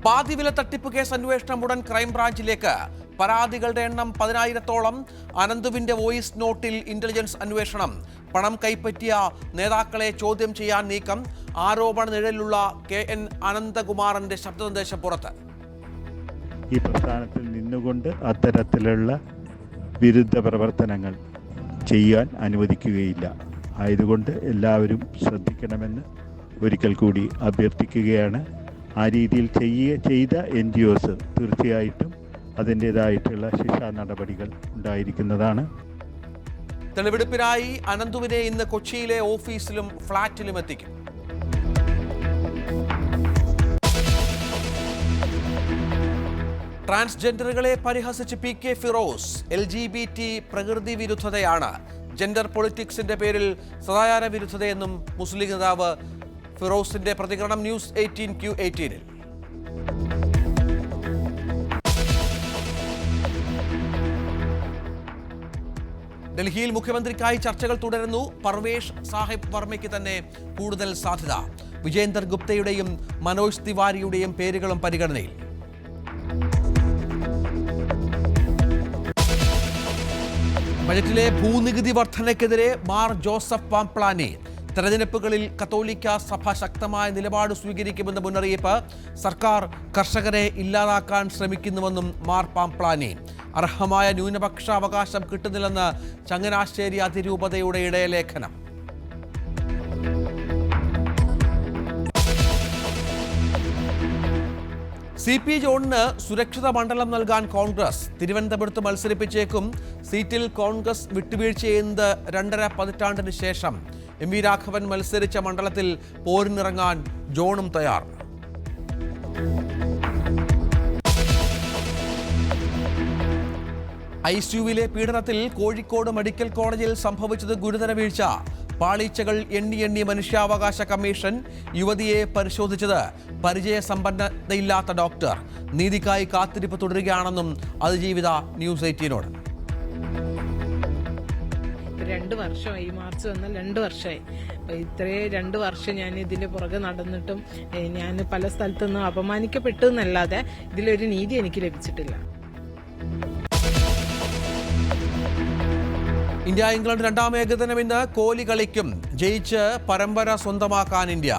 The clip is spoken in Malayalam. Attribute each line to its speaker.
Speaker 1: പാതിവില തട്ടിപ്പ് കേസ് അന്വേഷണം ഉടൻ ക്രൈംബ്രാഞ്ചിലേക്ക്. പരാതികളുടെ എണ്ണം 10,000-ഓളം. അനന്തുവിന്റെ വോയിസ് നോട്ടിൽ ഇന്റലിജൻസ് അന്വേഷണം. പണം കൈപ്പറ്റിയ നേതാക്കളെ ചോദ്യം ചെയ്യാൻ നീക്കം. ആരോപണ നിഴലിലുള്ള KN അനന്തകുമാറിന്റെ ശബ്ദസന്ദേശം പുറത്ത്.
Speaker 2: ഈ പ്രസ്ഥാനത്തിൽ നിന്നുകൊണ്ട് അത്തരത്തിലുള്ള വിരുദ്ധ പ്രവർത്തനങ്ങൾ ചെയ്യാൻ അനുവദിക്കുകയില്ല. ആയതുകൊണ്ട് എല്ലാവരും ശ്രദ്ധിക്കണമെന്ന് ഒരിക്കൽ കൂടി അഭ്യർത്ഥിക്കുകയാണ്. ആ രീതിയിൽ ചെയ്ത NGOs തീർച്ചയായിട്ടും അതിൻ്റേതായിട്ടുള്ള ശിക്ഷാ നടപടികൾ ഉണ്ടായിരിക്കുന്നതാണ്.
Speaker 1: തെളിവെടുപ്പിനായി അനന്തുവിനെ ഇന്ന് കൊച്ചിയിലെ ഓഫീസിലും ഫ്ളാറ്റിലും എത്തിക്കും. ട്രാൻസ്ജെൻഡറുകളെ പരിഹസിച്ച് PK ഫിറോസ്. LGBT പ്രകൃതി വിരുദ്ധതയാണ്, ജെൻഡർ പൊളിറ്റിക്സിന്റെ പേരിൽ സദാചാര വിരുദ്ധതയെന്നും മുസ്ലിം നേതാവ് ഫിറോസിന്റെ പ്രതികരണം ന്യൂസ് 18Q18-ൽ. ഡൽഹിയിൽ മുഖ്യമന്ത്രിക്കായി ചർച്ചകൾ തുടരുന്നു. പർവേഷ് സാഹിബ് വർമ്മയ്ക്ക് തന്നെ കൂടുതൽ സാധ്യത. വിജേന്ദർ ഗുപ്തയുടെയും മനോജ് തിവാരിയുടെയും പേരുകളും പരിഗണനയിൽ. ബജറ്റിലെ ഭൂനികുതി വർധനയ്ക്കെതിരെ മാർ ജോസഫ് പാംപ്ലാനി. തെരഞ്ഞെടുപ്പുകളിൽ കത്തോലിക്ക സഭ ശക്തമായ നിലപാട് സ്വീകരിക്കുമെന്ന മുന്നറിയിപ്പ്. സർക്കാർ കർഷകരെ ഇല്ലാതാക്കാൻ ശ്രമിക്കുന്നുവെന്നും മാർ പാംപ്ലാനി. അർഹമായ ന്യൂനപക്ഷ അവകാശം കിട്ടുന്നില്ലെന്ന് ചങ്ങനാശ്ശേരി അതിരൂപതയുടെ ഇടയലേഖനം. CP ജോണിന് സുരക്ഷിത മണ്ഡലം നൽകാൻ കോൺഗ്രസ്. തിരുവനന്തപുരത്ത് മത്സരിപ്പിച്ചേക്കും. സീറ്റിൽ കോൺഗ്രസ് വിട്ടുവീഴ്ച ചെയ്യുന്നത് 2.5 പതിറ്റാണ്ടിന് ശേഷം. MV രാഘവൻ മത്സരിച്ച മണ്ഡലത്തിൽ പോരിനിറങ്ങാൻ ജോണും തയ്യാർ. ICUവിലെ പീഡനത്തിൽ കോഴിക്കോട് മെഡിക്കൽ കോളേജിൽ സംഭവിച്ചത് ഗുരുതര വീഴ്ച. പാളിച്ചകൾ എണ്ണി മനുഷ്യാവകാശ കമ്മീഷൻ. യുവതിയെ പരിശോധിച്ചത് പരിചയസമ്പന്നതയില്ലാത്ത ഡോക്ടർ. നീതിക്കായി കാത്തിരിപ്പ് തുടരുകയാണെന്നും അതിജീവിത ന്യൂസ് 18-നോട്.
Speaker 3: 2 വർഷമായി, മാർച്ച് വന്നാൽ 2 വർഷമായി. ഇത്രയും 2 വർഷം ഞാൻ ഇതിന്റെ പുറകെ നടന്നിട്ടും ഞാൻ പല സ്ഥലത്തുനിന്നും അപമാനിക്കപ്പെട്ടു എന്നല്ലാതെ ഇതിലൊരു നീതി എനിക്ക് ലഭിച്ചിട്ടില്ല.
Speaker 1: ഇന്ത്യ ഇംഗ്ലണ്ട് 2ാം ഏകദിനം ഇന്ന്. കോഹ്ലി കളിക്കും. ജയിച്ച് പരമ്പര സ്വന്തമാക്കാൻ ഇന്ത്യ.